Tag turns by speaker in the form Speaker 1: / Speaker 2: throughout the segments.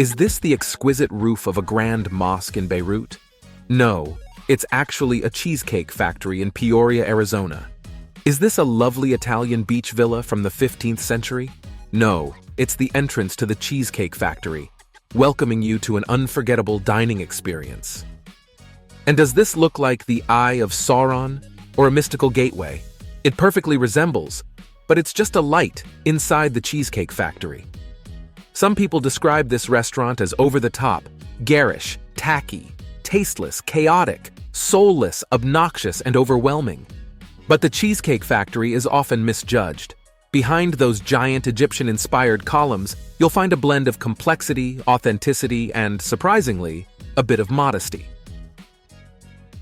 Speaker 1: Is this the exquisite roof of a grand mosque in Beirut? No, it's actually a cheesecake factory in Peoria, Arizona. Is this a lovely Italian beach villa from the 15th century? No, it's the entrance to the Cheesecake Factory, welcoming you to an unforgettable dining experience. And does this look like the Eye of Sauron or a mystical gateway? It perfectly resembles, but it's just a light inside the Cheesecake Factory. Some people describe this restaurant as over-the-top, garish, tacky, tasteless, chaotic, soulless, obnoxious, and overwhelming. But the Cheesecake Factory is often misjudged. Behind those giant Egyptian-inspired columns, you'll find a blend of complexity, authenticity, and, surprisingly, a bit of modesty.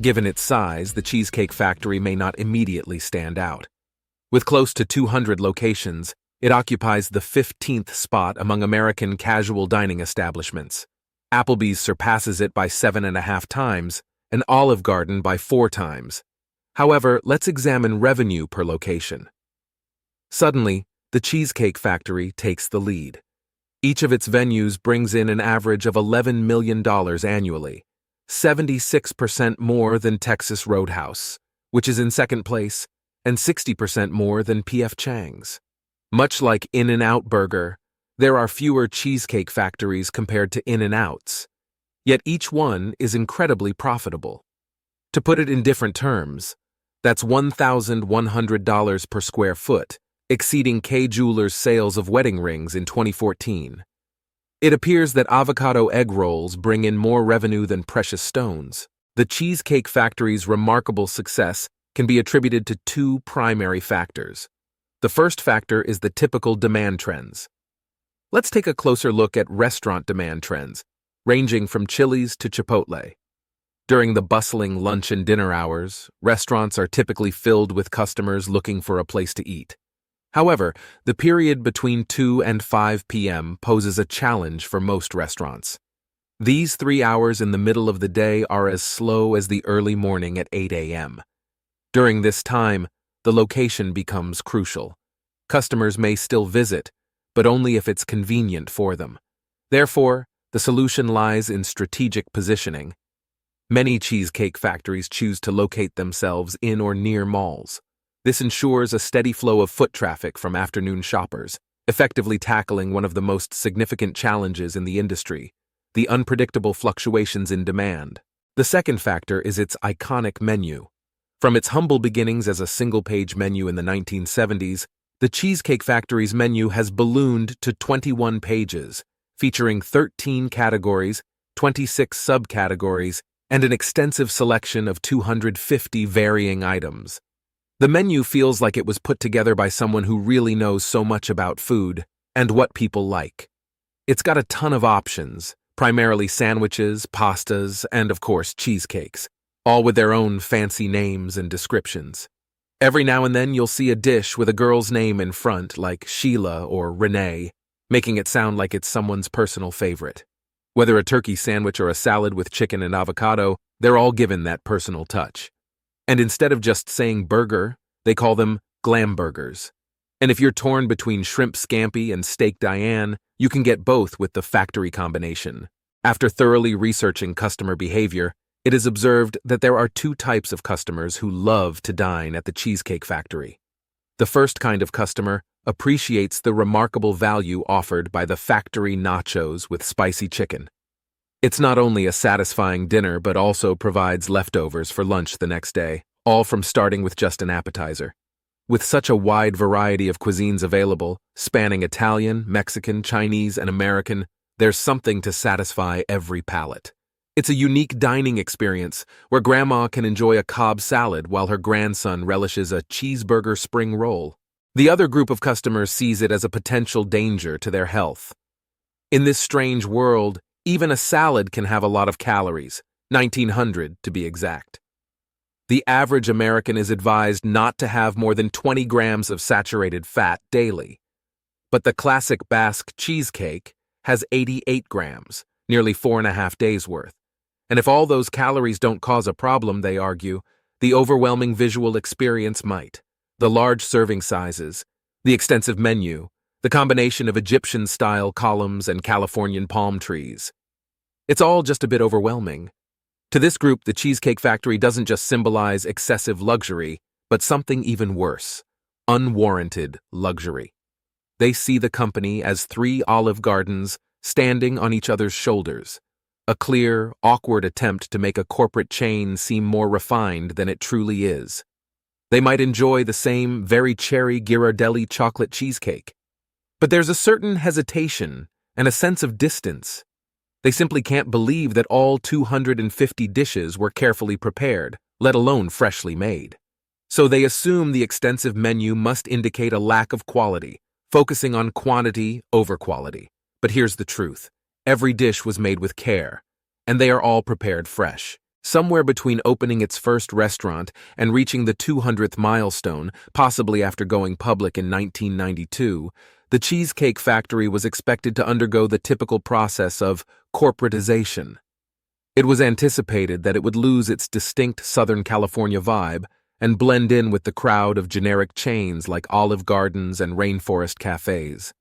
Speaker 1: Given its size, the Cheesecake Factory may not immediately stand out. With close to 200 locations, it occupies the 15th spot among American casual dining establishments. Applebee's surpasses it by 7.5 times, and Olive Garden by 4 times. However, let's examine revenue per location. Suddenly, the Cheesecake Factory takes the lead. Each of its venues brings in an average of $11 million annually, 76% more than Texas Roadhouse, which is in second place, and 60% more than P.F. Chang's. Much like In-N-Out Burger, there are fewer cheesecake factories compared to In-N-Outs, yet each one is incredibly profitable. To put it in different terms, that's $1,100 per square foot, exceeding Kay Jewelers' sales of wedding rings in 2014. It appears that avocado egg rolls bring in more revenue than precious stones. The Cheesecake Factory's remarkable success can be attributed to 2 primary factors. The first factor is the typical demand trends. Let's take a closer look at restaurant demand trends, ranging from Chili's to Chipotle. During the bustling lunch and dinner hours, restaurants are typically filled with customers looking for a place to eat. However, the period between 2 and 5 p.m. poses a challenge for most restaurants. These 3 hours in the middle of the day are as slow as the early morning at 8 a.m. During this time, the location becomes crucial. Customers may still visit, but only if it's convenient for them. Therefore, the solution lies in strategic positioning. Many cheesecake factories choose to locate themselves in or near malls. This ensures a steady flow of foot traffic from afternoon shoppers, effectively tackling one of the most significant challenges in the industry, the unpredictable fluctuations in demand. The second factor is its iconic menu. From its humble beginnings as a single-page menu in the 1970s, the Cheesecake Factory's menu has ballooned to 21 pages, featuring 13 categories, 26 subcategories, and an extensive selection of 250 varying items. The menu feels like it was put together by someone who really knows so much about food and what people like. It's got a ton of options, primarily sandwiches, pastas, and of course cheesecakes, all with their own fancy names and descriptions. Every now and then you'll see a dish with a girl's name in front, like Sheila or Renee, making it sound like it's someone's personal favorite. Whether a turkey sandwich or a salad with chicken and avocado, they're all given that personal touch. And instead of just saying burger, they call them glam burgers. And if you're torn between shrimp scampi and steak Diane, you can get both with the factory combination. After thoroughly researching customer behavior, it is observed that there are 2 types of customers who love to dine at the Cheesecake Factory. The first kind of customer appreciates the remarkable value offered by the factory nachos with spicy chicken. It's not only a satisfying dinner but also provides leftovers for lunch the next day, all from starting with just an appetizer. With such a wide variety of cuisines available, spanning Italian, Mexican, Chinese, and American, there's something to satisfy every palate. It's a unique dining experience where Grandma can enjoy a Cobb salad while her grandson relishes a cheeseburger spring roll. The other group of customers sees it as a potential danger to their health. In this strange world, even a salad can have a lot of calories, 1,900 to be exact. The average American is advised not to have more than 20 grams of saturated fat daily. But the classic Basque cheesecake has 88 grams, nearly 4.5 days' worth. And if all those calories don't cause a problem, they argue, the overwhelming visual experience might. The large serving sizes, the extensive menu, the combination of Egyptian-style columns and Californian palm trees. It's all just a bit overwhelming. To this group, the Cheesecake Factory doesn't just symbolize excessive luxury, but something even worse: unwarranted luxury. They see the company as three olive gardens standing on each other's shoulders, a clear, awkward attempt to make a corporate chain seem more refined than it truly is. They might enjoy the same very cherry Ghirardelli chocolate cheesecake, but there's a certain hesitation and a sense of distance. They simply can't believe that all 250 dishes were carefully prepared, let alone freshly made. So they assume the extensive menu must indicate a lack of quality, focusing on quantity over quality. But here's the truth: every dish was made with care, and they are all prepared fresh. Somewhere between opening its first restaurant and reaching the 200th milestone, possibly after going public in 1992, the Cheesecake Factory was expected to undergo the typical process of corporatization. It was anticipated that it would lose its distinct Southern California vibe and blend in with the crowd of generic chains like Olive Gardens and Rainforest Cafes.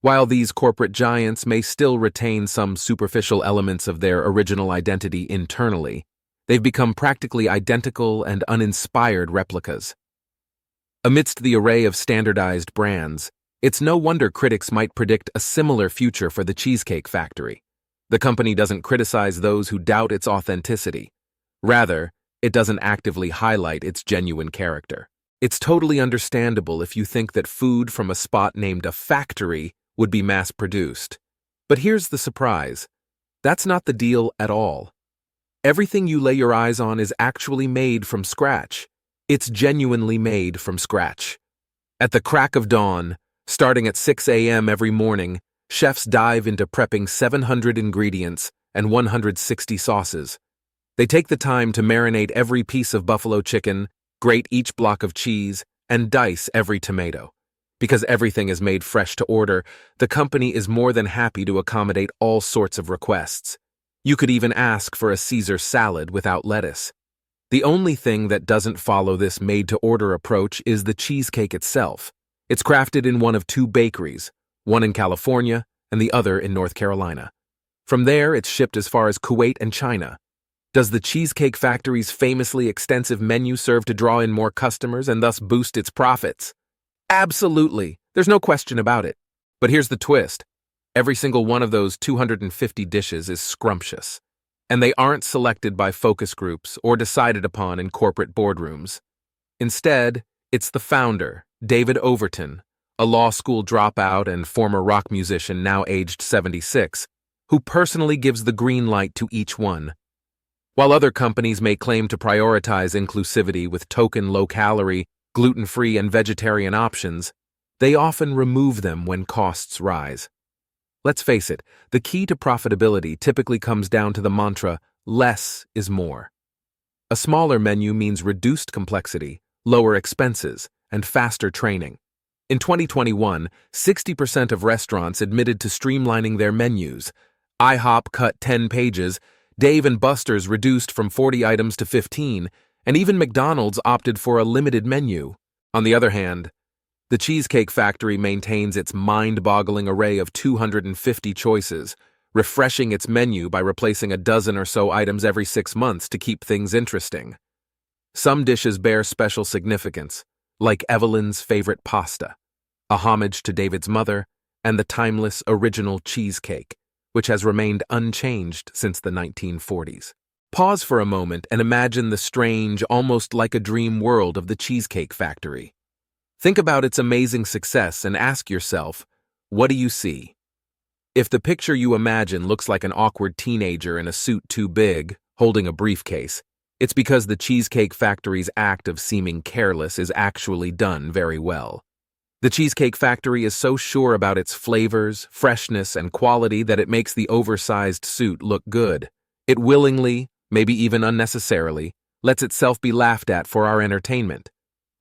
Speaker 1: While these corporate giants may still retain some superficial elements of their original identity internally, they've become practically identical and uninspired replicas. Amidst the array of standardized brands, it's no wonder critics might predict a similar future for the Cheesecake Factory. The company doesn't criticize those who doubt its authenticity. Rather, it doesn't actively highlight its genuine character. It's totally understandable if you think that food from a spot named a factory would be mass-produced. But here's the surprise: that's not the deal at all. Everything you lay your eyes on is actually made from scratch. It's genuinely made from scratch. At the crack of dawn, starting at 6 a.m. every morning, chefs dive into prepping 700 ingredients and 160 sauces. They take the time to marinate every piece of buffalo chicken, grate each block of cheese, and dice every tomato. Because everything is made fresh to order, the company is more than happy to accommodate all sorts of requests. You could even ask for a Caesar salad without lettuce. The only thing that doesn't follow this made-to-order approach is the cheesecake itself. It's crafted in one of two bakeries, one in California and the other in North Carolina. From there, it's shipped as far as Kuwait and China. Does the Cheesecake Factory's famously extensive menu serve to draw in more customers and thus boost its profits? Absolutely. There's no question about it. But here's the twist: every single one of those 250 dishes is scrumptious, and they aren't selected by focus groups or decided upon in corporate boardrooms. Instead, it's the founder, David Overton, a law school dropout and former rock musician now aged 76, who personally gives the green light to each one. While other companies may claim to prioritize inclusivity with token low-calorie, gluten-free, and vegetarian options, they often remove them when costs rise. Let's face it, the key to profitability typically comes down to the mantra, less is more. A smaller menu means reduced complexity, lower expenses, and faster training. In 2021, 60% of restaurants admitted to streamlining their menus. IHOP cut 10 pages, Dave & Buster's reduced from 40 items to 15, and even McDonald's opted for a limited menu. On the other hand, the Cheesecake Factory maintains its mind-boggling array of 250 choices, refreshing its menu by replacing a dozen or so items every 6 months to keep things interesting. Some dishes bear special significance, like Evelyn's favorite pasta, a homage to David's mother, and the timeless original cheesecake, which has remained unchanged since the 1940s. Pause for a moment and imagine the strange, almost like a dream world of the Cheesecake Factory. Think about its amazing success and ask yourself, what do you see? If the picture you imagine looks like an awkward teenager in a suit too big, holding a briefcase, it's because the Cheesecake Factory's act of seeming careless is actually done very well. The Cheesecake Factory is so sure about its flavors, freshness, and quality that it makes the oversized suit look good. It willingly, maybe even unnecessarily, lets itself be laughed at for our entertainment.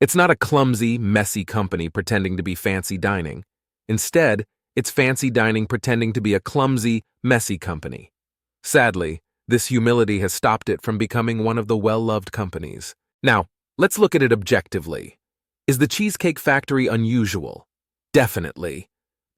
Speaker 1: It's not a clumsy, messy company pretending to be fancy dining. Instead, it's fancy dining pretending to be a clumsy, messy company. Sadly, this humility has stopped it from becoming one of the well-loved companies. Now, let's look at it objectively. Is the Cheesecake Factory unusual? Definitely.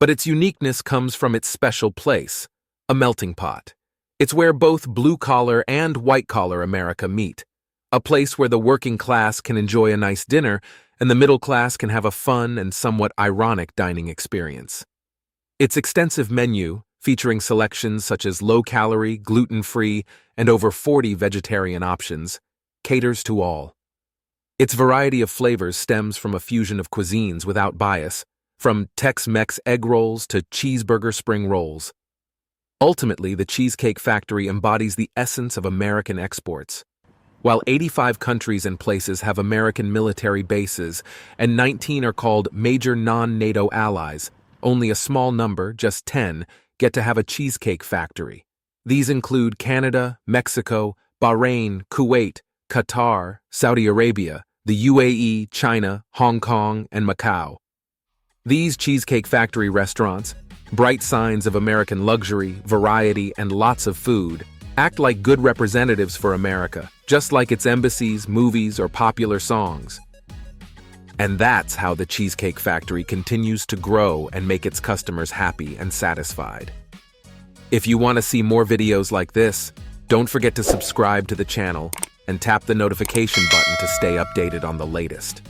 Speaker 1: But its uniqueness comes from its special place, a melting pot. It's where both blue-collar and white-collar America meet, a place where the working class can enjoy a nice dinner and the middle class can have a fun and somewhat ironic dining experience. Its extensive menu, featuring selections such as low-calorie, gluten-free, and over 40 vegetarian options, caters to all. Its variety of flavors stems from a fusion of cuisines without bias, from Tex-Mex egg rolls to cheeseburger spring rolls. Ultimately, the Cheesecake Factory embodies the essence of American exports. While 85 countries and places have American military bases and 19 are called major non-NATO allies, only a small number, just 10, get to have a Cheesecake Factory. These include Canada, Mexico, Bahrain, Kuwait, Qatar, Saudi Arabia, the UAE, China, Hong Kong, and Macau. These Cheesecake Factory restaurants, bright signs of American luxury, variety, and lots of food, act like good representatives for America, just like its embassies, movies, or popular songs. And that's how the Cheesecake Factory continues to grow and make its customers happy and satisfied. If you want to see more videos like this, don't forget to subscribe to the channel and tap the notification button to stay updated on the latest.